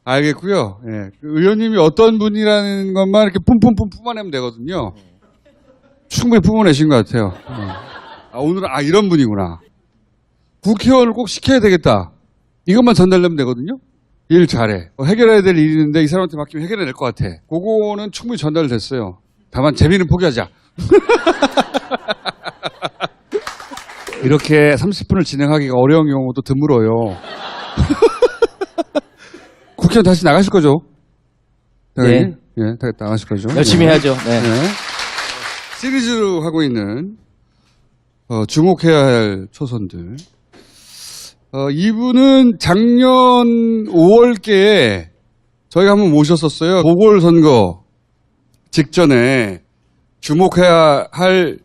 알겠고요. 예. 그 의원님이 어떤 분이라는 것만 이렇게 뿜뿜뿜 뿜어내면 되거든요. 충분히 뿜어내신 것 같아요. 아, 오늘은 이런 분이구나. 국회의원을 꼭 시켜야 되겠다. 이것만 전달되면 되거든요. 일 잘해. 해결해야 될 일이 있는데 이 사람한테 맡기면 해결해낼 것 같아. 그거는 충분히 전달됐어요. 다만 재미는 포기하자. 이렇게 30분을 진행하기가 어려운 경우도 드물어요. 국회의원 다시 나가실 거죠? 네. 예, 나가실 거죠? 열심히 해야죠. 네. 네. 시리즈로 하고 있는 주목해야 할 초선들. 이분은 작년 5월께에 저희가 한번 모셨었어요. 보궐선거 직전에 주목해야 할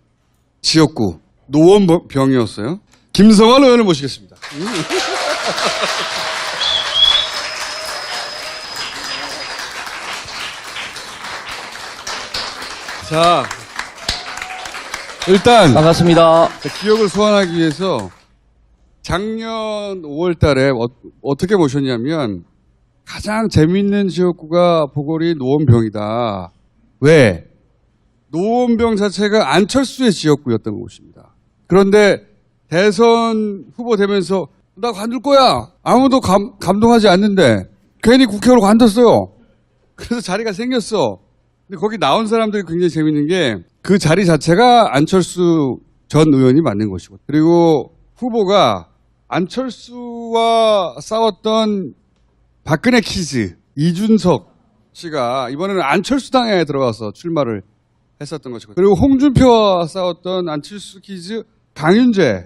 지역구 노원병이었어요. 김성환 의원을 모시겠습니다. 자, 일단 반갑습니다. 기억을 소환하기 위해서 작년 5월 달에 어떻게 모셨냐면 가장 재밌는 지역구가 보궐이 노원병이다. 왜? 노원병 자체가 안철수의 지역구였던 곳입니다. 그런데 대선 후보 되면서 나 관둘 거야. 아무도 감동하지 않는데 괜히 국회의원으로 관뒀어요. 그래서 자리가 생겼어. 근데 거기 나온 사람들이 굉장히 재밌는 게 그 자리 자체가 안철수 전 의원이 만든 것이고 그리고 후보가 안철수와 싸웠던 박근혜 키즈 이준석 씨가 이번에는 안철수당에 들어가서 출마를 했었던 것이고 그리고 홍준표와 싸웠던 안철수 키즈 강윤재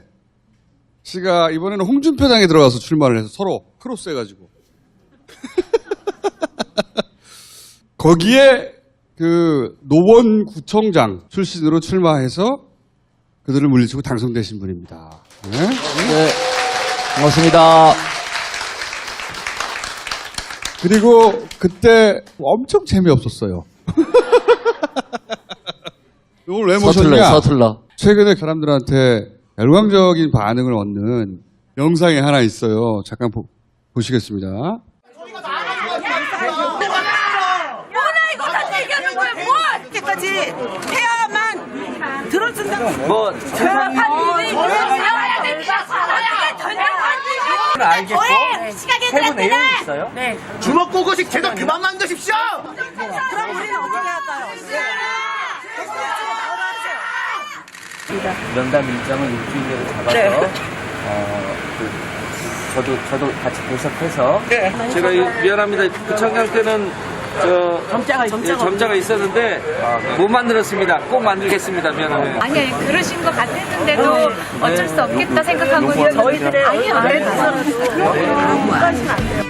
씨가 이번에는 홍준표 당에 들어가서 출마를 해서 서로 크로스해가지고 거기에 그 노원구청장 출신으로 출마해서 그들을 물리치고 당선되신 분입니다. 네? 네. 반갑습니다. 그리고 그때 엄청 재미없었어요. 오늘 왜 모셨냐? 서툴러. 최근에 사람들한테 열광적인 반응을 얻는 영상이 하나 있어요. 잠깐 보시겠습니다. 까지 해야만 들어준다고. 뭐 세상이 알겠고 세부 내용이 있어요? 네. 주먹보고식 제도 그만 만드십시오! 그럼 우리는 어떻게 할까요? 면담 일정을 일주일내로 잡아서 저도 같이 배석해서 제가 미안합니다. 구청장 때는 점자가 있었는데 못 만들었습니다. 꼭 만들겠습니다. 미안합니다. 아니 그러신 것 같았는데도 어쩔 수 없겠다 생각하고 저희들의 아니요 그런 거 하시면 안 돼요.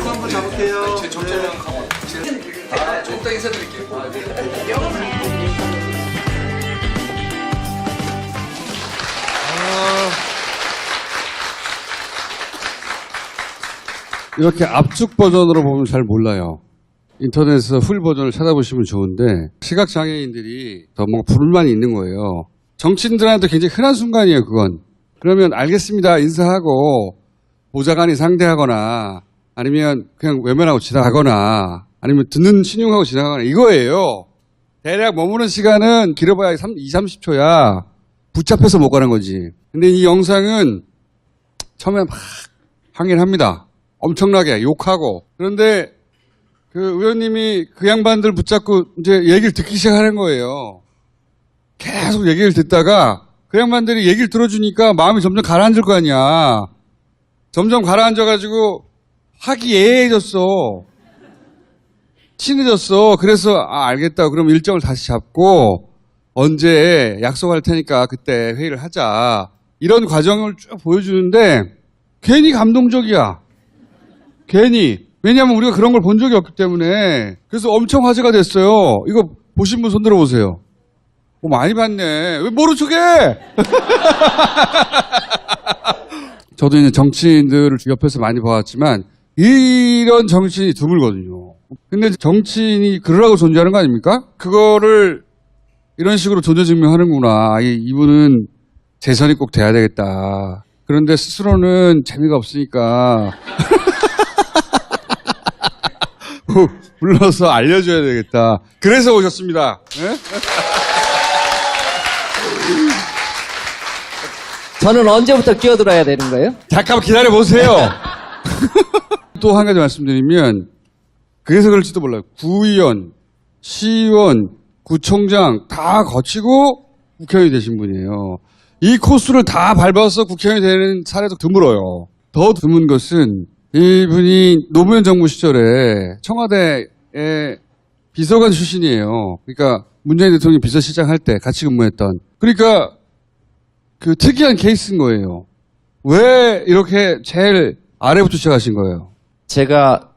한번 잡을게요. 제 점자랑 조금 더 인사드릴게요. 이렇게 압축 버전으로 보면 잘 몰라요. 인터넷에서 풀 버전을 찾아보시면 좋은데 시각장애인들이 더 뭔가 불만이 있는 거예요. 정치인들한테 굉장히 흔한 순간이에요. 그건. 그러면 알겠습니다. 인사하고 보좌관이 상대하거나 아니면 그냥 외면하고 지나가거나 아니면 듣는 신용하고 지나가거나 이거예요. 대략 머무는 시간은 길어봐야 20-30초야. 붙잡혀서 못 가는 거지. 근데 이 영상은 처음에 막 항의를 합니다. 엄청나게 욕하고. 그런데 그 의원님이 그 양반들 붙잡고 이제 얘기를 듣기 시작하는 거예요. 계속 얘기를 듣다가 그 양반들이 얘기를 들어주니까 마음이 점점 가라앉을 거 아니야. 점점 가라앉아가지고 화기애애해졌어. 친해졌어. 그래서 알겠다. 그럼 일정을 다시 잡고 언제 약속할 테니까 그때 회의를 하자. 이런 과정을 쭉 보여주는데 괜히 감동적이야. 괜히. 왜냐하면 우리가 그런 걸 본 적이 없기 때문에. 그래서 엄청 화제가 됐어요. 이거 보신 분 손 들어보세요. 많이 봤네. 왜 모른 척해? 저도 이제 정치인들을 옆에서 많이 봐왔지만 이런 정치인이 드물거든요. 근데 정치인이 그러라고 존재하는 거 아닙니까? 그거를 이런 식으로 존재 증명하는구나. 이분은 재선이 꼭 돼야 되겠다. 그런데 스스로는 재미가 없으니까 불러서 알려줘야 되겠다. 그래서 오셨습니다. 예? 저는 언제부터 끼어들어야 되는 거예요? 잠깐만 기다려 보세요. 또 한 가지 말씀드리면 그래서 그럴지도 몰라요. 구의원, 시의원, 구청장 다 거치고 국회의원이 되신 분이에요. 이 코스를 다 밟아서 국회의원이 되는 사례도 드물어요. 더 드문 것은 이분이 노무현 정부 시절에 청와대의 비서관 출신이에요. 그러니까 문재인 대통령이 비서실장 할 때 같이 근무했던. 그러니까 그 특이한 케이스인 거예요. 왜 이렇게 제일 아래부터 시작하신 거예요? 제가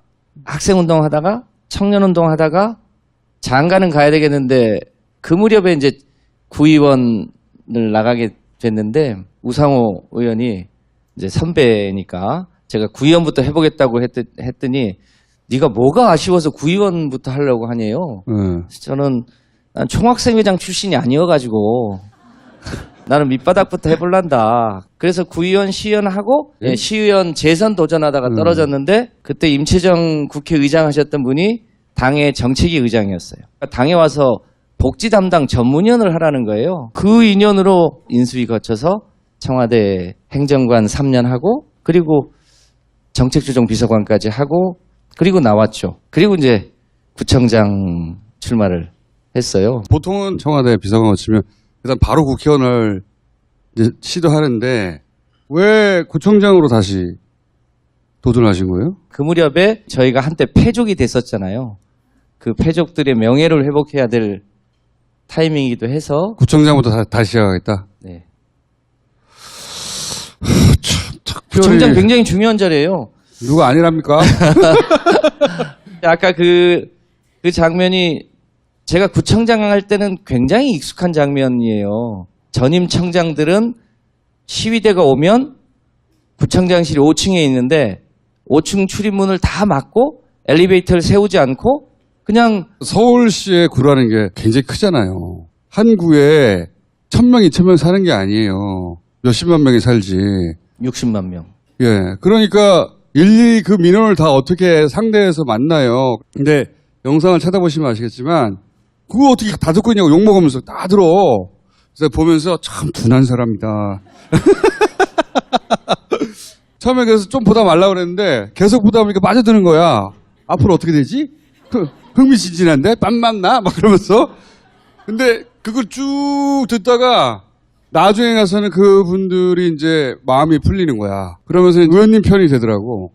학생운동 하다가 청년운동 하다가 장가는 가야 되겠는데 그 무렵에 이제 구의원을 나가게 됐는데 우상호 의원이 이제 선배니까 제가 구의원부터 해보겠다고 했더니 네가 뭐가 아쉬워서 구의원부터 하려고 하네요. 저는 난 총학생회장 출신이 아니어가지고 나는 밑바닥부터 해볼란다. 그래서 구의원, 시의원 하고 시의원 재선 도전하다가 떨어졌는데 그때 임채정 국회의장 하셨던 분이 당의 정책위 의장이었어요. 그러니까 당에 와서 복지 담당 전문위원을 하라는 거예요. 그 인연으로 인수위 거쳐서 청와대 행정관 3년 하고 그리고 정책조정 비서관까지 하고 그리고 나왔죠. 그리고 이제 구청장 출마를 했어요. 보통은 청와대 비서관 거치면 일단 바로 국회의원을 이제 시도하는데 왜 구청장으로 다시 도전하신 거예요? 그 무렵에 저희가 한때 패족이 됐었잖아요. 그 패족들의 명예를 회복해야 될 타이밍이기도 해서 구청장부터 다시 시작하겠다. 네. 특별히 구청장 굉장히 중요한 자리예요. 누가 아니랍니까? 아까 그 장면이 제가 구청장 할 때는 굉장히 익숙한 장면이에요. 전임 청장들은 시위대가 오면 구청장실이 5층에 있는데 5층 출입문을 다 막고 엘리베이터를 세우지 않고 그냥 서울시의 구라는 게 굉장히 크잖아요. 한 구에 1,000명, 2,000명 사는 게 아니에요. 몇십만 명이 살지. 60만 명. 예. 그러니까 일일이 그 민원을 다 어떻게 상대해서 만나요. 근데 영상을 찾아보시면 아시겠지만 그거 어떻게 다 듣고 있냐고 욕먹으면서 다 들어. 그래서 보면서 참 둔한 사람이다. 처음에 그래서 좀 보다 말라 그랬는데 계속 보다 보니까 빠져드는 거야. 앞으로 어떻게 되지? 흥미진진한데? 땀맛나? 막 그러면서. 근데 그걸 쭉 듣다가 나중에 가서는 그분들이 이제 마음이 풀리는 거야. 그러면서 의원님 편이 되더라고.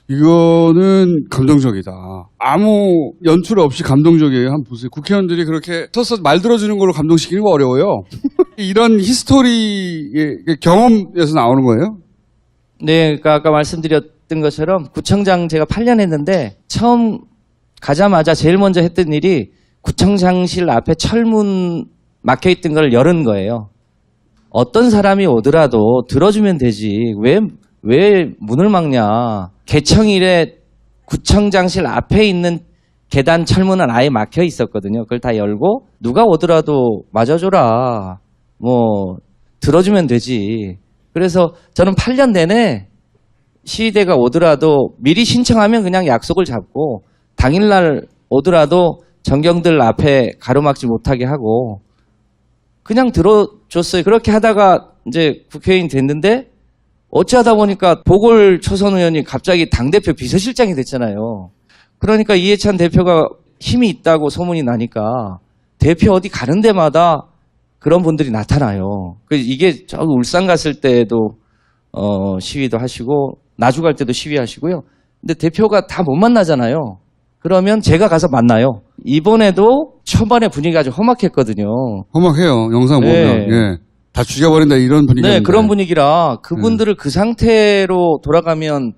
이거는 감동적이다. 아무 연출 없이 감동적이에요. 한번 보세요. 국회의원들이 그렇게 서서 말 들어주는 걸로 감동시키는 거 어려워요. 이런 히스토리의 경험에서 나오는 거예요? 네, 그러니까 아까 말씀드렸던 것처럼 구청장 제가 8년 했는데 처음 가자마자 제일 먼저 했던 일이 구청장실 앞에 철문 막혀있던 걸 열은 거예요. 어떤 사람이 오더라도 들어주면 되지. 왜 문을 막냐. 개청일에 구청장실 앞에 있는 계단 철문은 아예 막혀 있었거든요. 그걸 다 열고 누가 오더라도 맞아줘라. 뭐 들어주면 되지. 그래서 저는 8년 내내 시위대가 오더라도 미리 신청하면 그냥 약속을 잡고 당일날 오더라도 전경들 앞에 가로막지 못하게 하고 그냥 들어줬어요. 그렇게 하다가 이제 국회의원이 됐는데 어찌하다 보니까 보궐 초선 의원이 갑자기 당대표 비서실장이 됐잖아요. 그러니까 이해찬 대표가 힘이 있다고 소문이 나니까 대표 어디 가는 데마다 그런 분들이 나타나요. 이게 저 울산 갔을 때도 시위도 하시고 나주 갈 때도 시위하시고요. 근데 대표가 다 못 만나잖아요. 그러면 제가 가서 만나요. 이번에도 초반에 분위기가 아주 험악했거든요. 험악해요. 영상 네. 보면. 예. 다 죽여버린다 이런 분위기인데. 네, 그런 분위기라 그분들을 그 상태로 돌아가면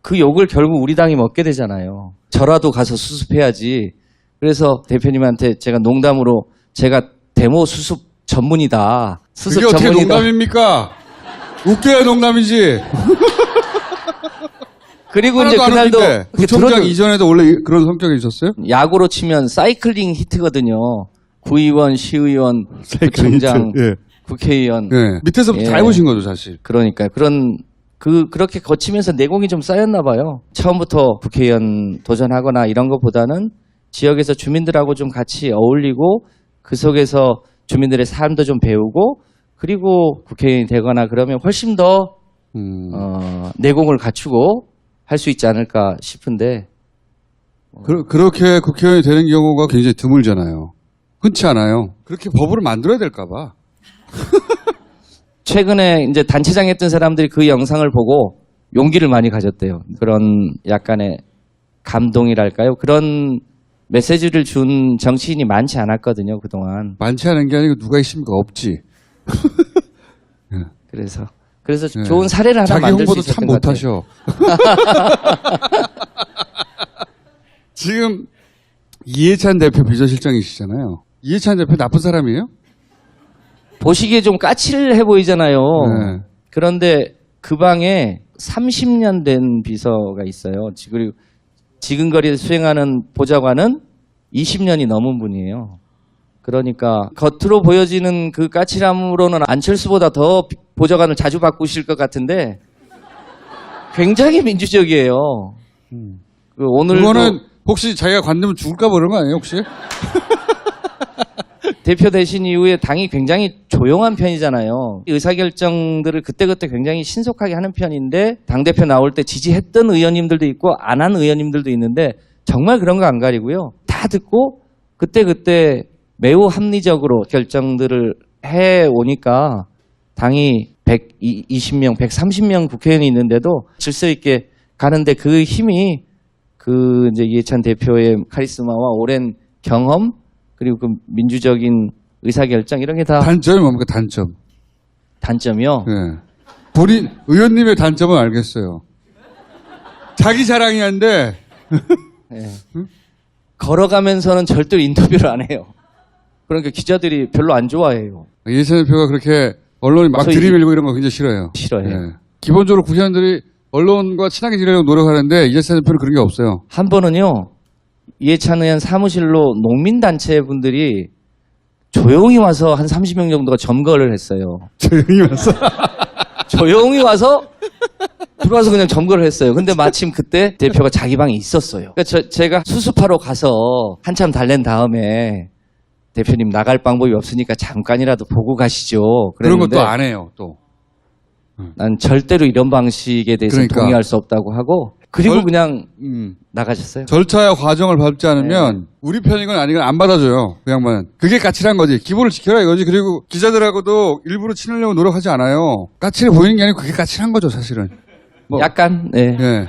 그 욕을 결국 우리 당이 먹게 되잖아요. 저라도 가서 수습해야지. 그래서 대표님한테 제가 농담으로 제가 데모 수습 전문이다. 수습 그게 어떻게 전문이다. 농담입니까? 웃겨야 농담이지. 그리고 이제 하나도 안 그날도 웃긴데. 그게 구청장 들어도- 이전에도 원래 그런 성격이셨어요? 야구로 치면 사이클링 히트거든요. 구의원, 시의원, 사이클링 구청장. 히트, 예. 국회의원. 예. 밑에서부터 다 예. 해보신 거죠, 사실. 그러니까요. 그렇게 거치면서 내공이 좀 쌓였나 봐요. 처음부터 국회의원 도전하거나 이런 것보다는 지역에서 주민들하고 좀 같이 어울리고 그 속에서 주민들의 삶도 좀 배우고 그리고 국회의원이 되거나 그러면 훨씬 더 내공을 갖추고 할 수 있지 않을까 싶은데 그렇게 국회의원이 되는 경우가 굉장히 드물잖아요. 흔치 않아요. 그렇게 법을 만들어야 될까 봐. 최근에 이제 단체장 했던 사람들이 그 영상을 보고 용기를 많이 가졌대요. 그런 약간의 감동이랄까요? 그런 메시지를 준 정치인이 많지 않았거든요, 그동안. 많지 않은 게 아니고 누가 있습니까? 없지. 그래서 네. 좋은 사례를 하나 자기 만들 수 홍보도 있었던 참 것 같아요. 못하셔. 지금 이해찬 대표 비서실장이시잖아요. 이해찬 대표 나쁜 사람이에요? 보시기에 좀 까칠해 보이잖아요. 네. 그런데 그 방에 30년 된 비서가 있어요. 그리고 지근거리를 수행하는 보좌관은 20년이 넘은 분이에요. 그러니까 겉으로 보여지는 그 까칠함으로는 안철수보다 더 보좌관을 자주 바꾸실 것 같은데 굉장히 민주적이에요. 그 오늘도 그거는 혹시 자기가 관두면 죽을까 봐 그런 거 아니에요, 혹시? 대표 되신 이후에 당이 굉장히 조용한 편이잖아요. 의사결정들을 그때그때 굉장히 신속하게 하는 편인데 당대표 나올 때 지지했던 의원님들도 있고 안 한 의원님들도 있는데 정말 그런 거 안 가리고요. 다 듣고 그때그때 매우 합리적으로 결정들을 해오니까 당이 120명, 130명 국회의원이 있는데도 질서 있게 가는데 그 힘이 그 이제 이해찬 대표의 카리스마와 오랜 경험 그리고 그 민주적인 의사결정 이런 게 다 단점이 뭡니까, 단점? 단점이요. 네. 본인, 의원님의 단점은 알겠어요. 자기 자랑이 한데, 네. 걸어가면서는 절대로 인터뷰를 안 해요. 그러니까 기자들이 별로 안 좋아해요. 이해찬 대표가 그렇게 언론이 막 와서 들이밀고 이런 거 굉장히 싫어해요. 싫어해요. 네. 기본적으로 국회의원들이 언론과 친하게 지내려고 노력하는데 이해찬 대표는 그런 게 없어요. 한 번은요. 이해찬 의원 사무실로 농민단체 분들이 조용히 와서 한 30명 정도가 점거를 했어요. 조용히 와서. 조용히 와서 들어와서 그냥 점거를 했어요. 근데 마침 그때 대표가 자기 방에 있었어요. 그러니까 제가 수습하러 가서 한참 달랜 다음에 대표님 나갈 방법이 없으니까 잠깐이라도 보고 가시죠. 그런 그랬는데 것도 안 해요, 또. 난 절대로 이런 방식에 대해서 그러니까. 동의할 수 없다고 하고 그리고 그냥 나가셨어요. 절차와 과정을 밟지 않으면 우리 편이건 아니건 안 받아줘요. 그 양반은. 그게 까칠한 거지. 기본을 지켜라 이거지. 그리고 기자들하고도 일부러 친하려고 노력하지 않아요. 까칠해 보이는 게 아니고 그게 까칠한 거죠, 사실은. 뭐. 약간 네. 예.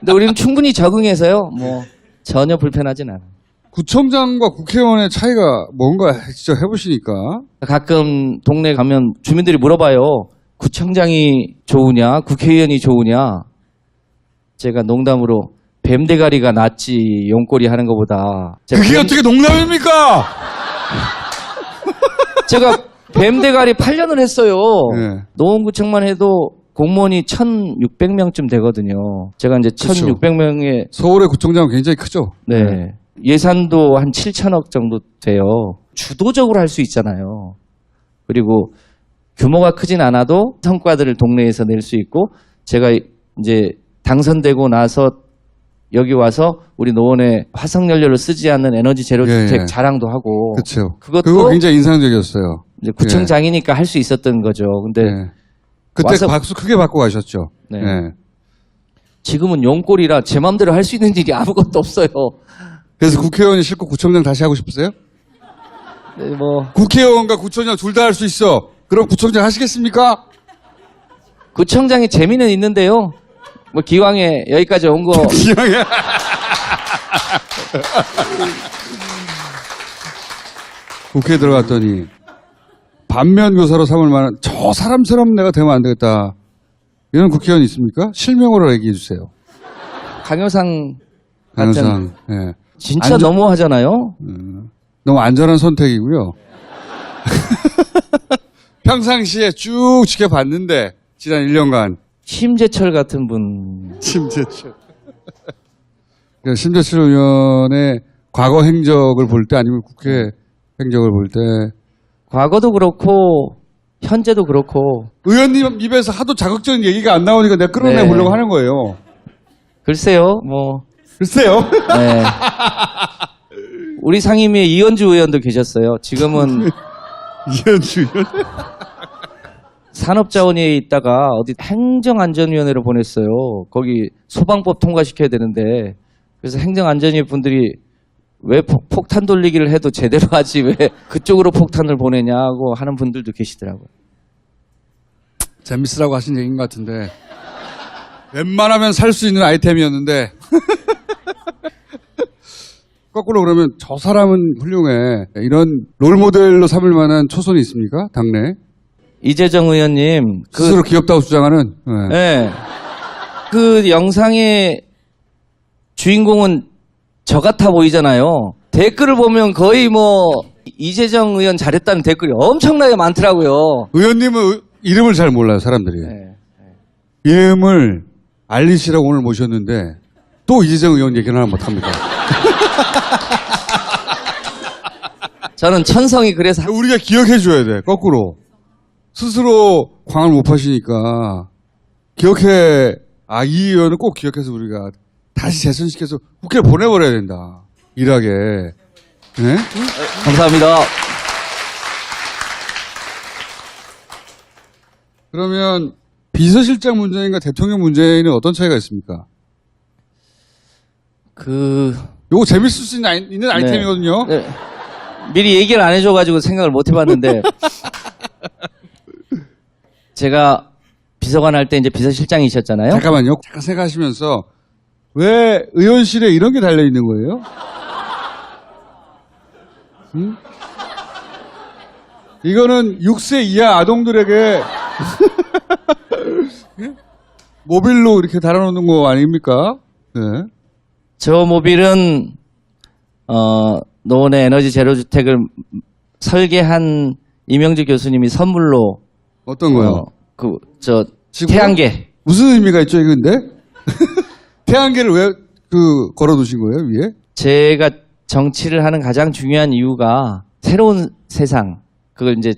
근데 우리는 충분히 적응해서요. 뭐 전혀 불편하진 않아요. 구청장과 국회의원의 차이가 뭔가 직접 해보시니까. 가끔 동네 가면 주민들이 물어봐요. 구청장이 좋으냐, 국회의원이 좋으냐. 제가 농담으로 뱀대가리가 낫지 용꼬리 하는 것보다. 그게 어떻게 농담입니까? 제가 뱀대가리 8년을 했어요. 네. 노원구청만 해도 공무원이 1,600명쯤 되거든요. 제가 이제 그쵸. 1,600명의 서울의 구청장은 굉장히 크죠. 네. 예산도 한 7천억 정도 돼요. 주도적으로 할 수 있잖아요. 그리고 규모가 크진 않아도 성과들을 동네에서 낼 수 있고 제가 이제 당선되고 나서 여기 와서 우리 노원에 화석연료를 쓰지 않는 에너지 제로 주택 예. 자랑도 하고 그렇죠. 그것도 그거 굉장히 인상적이었어요. 이제 구청장이니까 할 수 있었던 거죠. 근데 예. 그때 와서- 박수 크게 받고 가셨죠. 네. 예. 지금은 용꼴이라 제 마음대로 할 수 있는 일이 아무것도 없어요. 그래서 국회의원이 싫고 구청장 다시 하고 싶으세요? 네, 뭐 국회의원과 구청장 둘 다 할 수 있어. 그럼 구청장 하시겠습니까? 구청장의 재미는 있는데요. 뭐 기왕에 여기까지 온 거 기왕에. 국회에 들어갔더니 반면교사로 삼을 만한 저 사람처럼 내가 되면 안 되겠다. 이런 국회의원 있습니까? 실명으로 얘기해 주세요. 강효상 같은 강효상. 예. 진짜 안전- 너무하잖아요. 너무 안전한 선택이고요. 평상시에 쭉 지켜봤는데 지난 1년간 심재철 같은 분. 심재철. 심재철 의원의 과거 행적을 볼 때 아니면 국회 행적을 볼 때 과거도 그렇고 현재도 그렇고 의원님 입에서 하도 자극적인 얘기가 안 나오니까 내가 끌어내 네. 보려고 하는 거예요. 글쎄요, 뭐 글쎄요. 네. 우리 상임위에 이현주 의원도 계셨어요. 지금은 이현주 의원. 산업자원위에 있다가 어디 행정안전위원회로 보냈어요. 거기 소방법 통과시켜야 되는데 그래서 행정안전위 분들이 왜 폭탄 돌리기를 해도 제대로 하지 왜 그쪽으로 폭탄을 보내냐고 하는 분들도 계시더라고요. 재밌으라고 하신 얘기인 것 같은데 웬만하면 살 수 있는 아이템이었는데 거꾸로 그러면 저 사람은 훌륭해. 이런 롤모델로 삼을 만한 초선이 있습니까? 당내 이재정 의원님 스스로 귀엽다고 주장하는. 네. 네. 그 영상의 주인공은 저 같아 보이잖아요. 댓글을 보면 거의 뭐 이재정 의원 잘했다는 댓글이 엄청나게 많더라고요. 의원님은 이름을 잘 몰라요, 사람들이. 네. 이름을 알리시라고 오늘 모셨는데 또 이재정 의원 얘기는 하나 못합니다. 저는 천성이 그래서 우리가 기억해 줘야 돼, 거꾸로. 스스로 광을 못 파시니까 기억해. 아, 이 의원은 꼭 기억해서 우리가 다시 재선시켜서 국회에 보내버려야 된다. 일하게. 네? 감사합니다. 그러면 비서실장 문재인과 대통령 문재인은 어떤 차이가 있습니까? 요거 재밌을 수 있는 아이템이거든요. 네. 미리 얘기를 안 해줘가지고 생각을 못 해봤는데 제가 비서관 할 때 이제 비서실장이셨잖아요. 잠깐만요. 잠깐 생각하시면서 왜 의원실에 이런 게 달려 있는 거예요? 응? 이거는 6세 이하 아동들에게 모빌로 이렇게 달아놓는 거 아닙니까? 네. 저 모빌은 노원의 에너지 제로주택을 설계한 이명주 교수님이 선물로 어떤 거요? 지금 태양계. 무슨 의미가 있죠, 이건데? 태양계를 왜 걸어두신 거예요, 위에? 제가 정치를 하는 가장 중요한 이유가 새로운 세상, 그걸 이제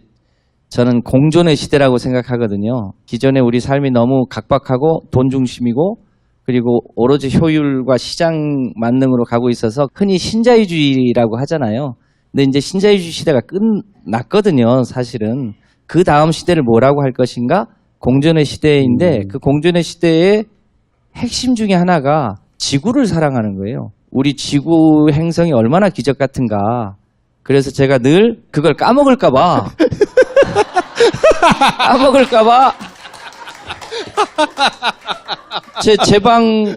저는 공존의 시대라고 생각하거든요. 기존에 우리 삶이 너무 각박하고 돈 중심이고 그리고 오로지 효율과 시장 만능으로 가고 있어서 흔히 신자유주의라고 하잖아요. 근데 이제 신자유주의 시대가 끝났거든요, 사실은. 그 다음 시대를 뭐라고 할 것인가? 공존의 시대인데 그 공존의 시대의 핵심 중에 하나가 지구를 사랑하는 거예요. 우리 지구 행성이 얼마나 기적 같은가. 그래서 제가 늘 그걸 까먹을까봐 제 방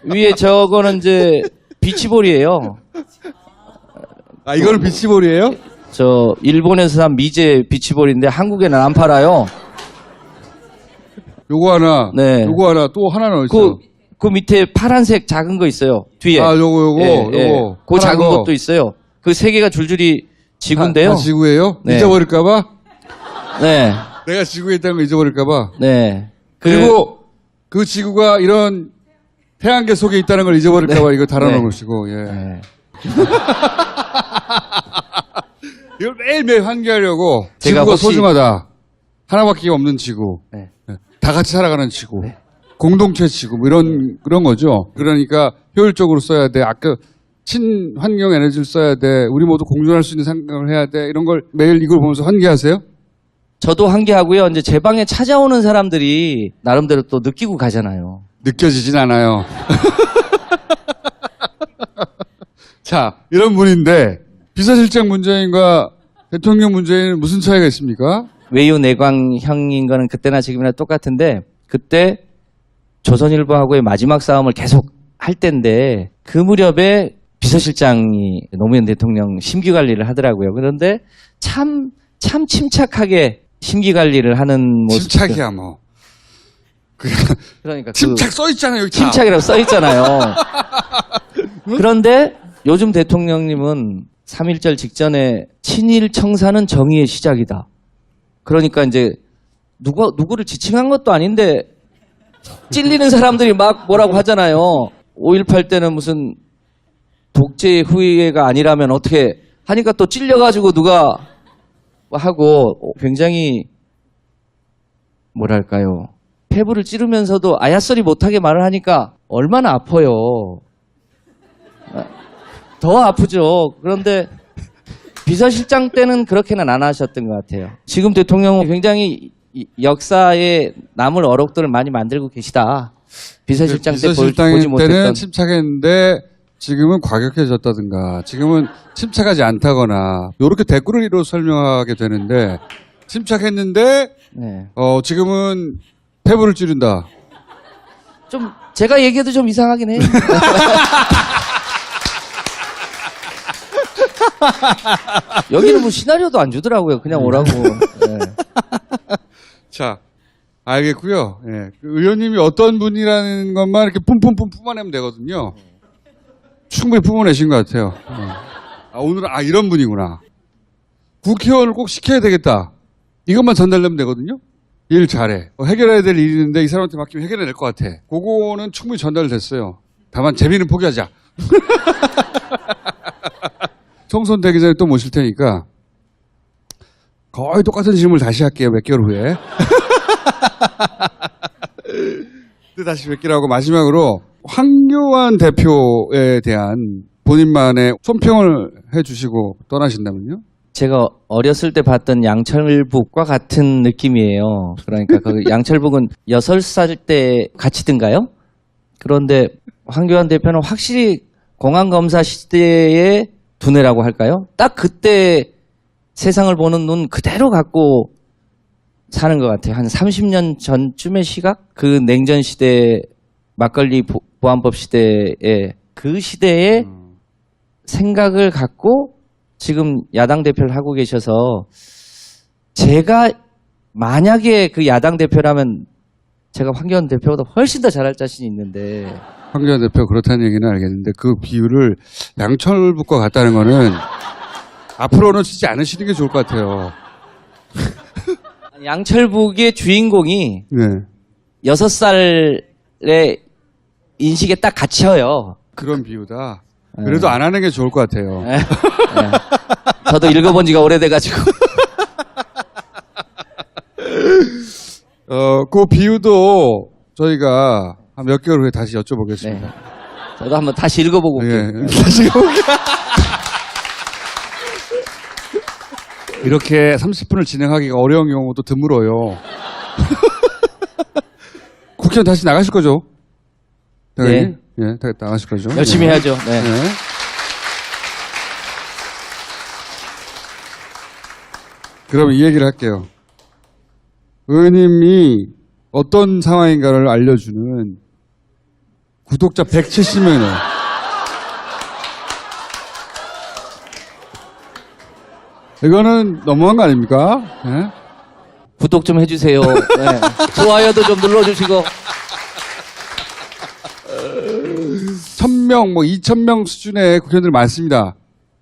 위에 저거는 이제 비치볼이에요. 아, 이거는 비치볼이에요? 저 일본에서 산 미제 비치볼인데 한국에는 안 팔아요. 요거 하나, 네. 요거 하나, 또 하나는 어딨어? 그 밑에 파란색 작은 거 있어요. 뒤에. 아, 요거. 그 파란 작은 거. 것도 있어요. 그 세 개가 줄줄이 지구인데요. 다 지구예요? 네. 잊어버릴까봐? 네. 내가 지구에 있다는 거 잊어버릴까봐? 네. 그리고 그 지구가 이런 태양계 속에 있다는 걸 잊어버릴까봐 이거 달아놓은 것이고, 예. 네. 이걸 매일매일 환기하려고 제가 지구가 혹시- 소중하다. 하나밖에 없는 지구. 네. 네. 다 같이 살아가는 지구. 공동체 지구. 뭐 그런 거죠. 그러니까 효율적으로 써야 돼. 아까 친환경 에너지를 써야 돼. 우리 모두 공존할 수 있는 생각을 해야 돼. 이런 걸 매일 이걸 보면서 환기하세요? 저도 환기하고요. 이제 제 방에 찾아오는 사람들이 나름대로 또 느끼고 가잖아요. 느껴지진 않아요. 자, 이런 분인데 비서실장 문재인과 대통령 문재인은 무슨 차이가 있습니까? 외유 내광형인 거는 그때나 지금이나 똑같은데 그때 조선일보하고의 마지막 싸움을 계속 할 때인데 그 무렵에 비서실장이 노무현 대통령 심기 관리를 하더라고요. 그런데 참 침착하게 심기 관리를 하는 모습. 침착이야 뭐. 그러니까 침착 써 있잖아요. 여기 다. 침착이라고 써 있잖아요. 그런데 요즘 대통령님은 3.1절 직전에 친일 청산은 정의의 시작이다. 그러니까 이제 누구를 지칭한 것도 아닌데 찔리는 사람들이 막 뭐라고 하잖아요. 5.18 때는 무슨 독재 후예가 아니라면 어떻게 하니까 또 찔려가지고 누가 하고 굉장히 뭐랄까요. 폐부를 찌르면서도 아야소리 못하게 말을 하니까 얼마나 아파요. 더 아프죠. 그런데 비서실장 때는 그렇게는 안 하셨던 것 같아요. 지금 대통령은 굉장히 역사에 남을 어록들을 많이 만들고 계시다. 비서실장 때 보지 비서실장 못했던. 때는 침착했는데 지금은 과격해졌다든가 지금은 침착하지 않다거나 이렇게 댓글로 설명하게 되는데 침착했는데 네. 지금은 폐부를 찌른다. 좀 제가 얘기해도 좀 이상하긴 해요. 여기는 뭐 시나리오도 안 주더라고요. 그냥 오라고. 네. 자, 알겠고요. 예. 그 의원님이 어떤 분이라는 것만 이렇게 뿜뿜뿜 뿜어내면 되거든요. 충분히 뿜어내신 것 같아요. 오늘은 이런 분이구나. 국회의원을 꼭 시켜야 되겠다. 이것만 전달되면 되거든요. 일 잘해. 해결해야 될 일이 있는데 이 사람한테 맡기면 해결해낼 것 같아. 그거는 충분히 전달됐어요. 다만 재미는 포기하자. 총선 되기 전에 또 모실 테니까 거의 똑같은 질문을 다시 할게요. 몇 개월 후에. 또 다시 뵙기로 하고 마지막으로 황교안 대표에 대한 본인만의 손평을 해주시고 떠나신다면요? 제가 어렸을 때 봤던 양철북과 같은 느낌이에요. 그러니까 그 양철북은 6살 때 같이 든가요? 그런데 황교안 대표는 확실히 공안검사 시대의 두뇌라고 할까요? 딱 그때 세상을 보는 눈 그대로 갖고 사는 것 같아요. 한 30년 전쯤의 시각? 그 냉전 시대, 막걸리 보안법 시대에 그 시대의 생각을 갖고 지금 야당 대표를 하고 계셔서 제가 만약에 그 야당 대표라면 제가 황교안 대표보다 훨씬 더 잘할 자신이 있는데 황교안 대표 그렇다는 얘기는 알겠는데 그 비유를 양철북과 같다는 거는 앞으로는 쓰지 않으시는 게 좋을 것 같아요. 양철북의 주인공이 네. 6살의 인식에 딱 갇혀요. 그런 비유다. 그래도 안 하는 게 좋을 것 같아요. 네. 네. 저도 읽어본 지가 오래돼가지고. 그 비유도 저희가 한 몇 개월 후에 다시 여쭤보겠습니다. 네. 저도 한번 다시 읽어보고 올게요. 예, 다시 읽어볼게요. 이렇게 30분을 진행하기가 어려운 경우도 드물어요. 국회의원 다시 나가실 거죠? 당연히? 네. 예, 나가실 거죠? 열심히 예. 해야죠. 네. 네. 그럼 이 얘기를 할게요. 의원님이 어떤 상황인가를 알려주는 구독자 170명이에요. 이거는 너무한 거 아닙니까? 예? 구독 좀 해주세요. 네. 좋아요도 좀 눌러주시고. 1000명, 2000명 수준의 국회의원들 많습니다.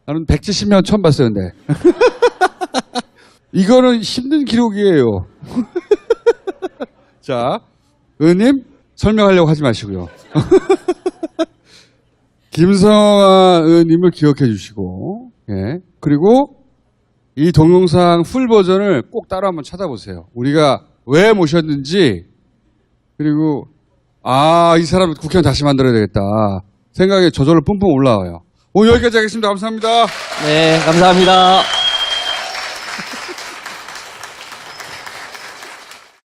나는 170명 처음 봤어요, 근데. 이거는 힘든 기록이에요. 자, 의원님, 설명하려고 하지 마시고요. 김성환 의원님을 기억해 주시고, 예. 그리고 이 동영상 풀 버전을 꼭 따로 한번 찾아보세요. 우리가 왜 모셨는지, 그리고 이 사람 국회의원 다시 만들어야 되겠다. 생각에 저절로 뿜뿜 올라와요. 오늘 여기까지 하겠습니다. 감사합니다. 네, 감사합니다.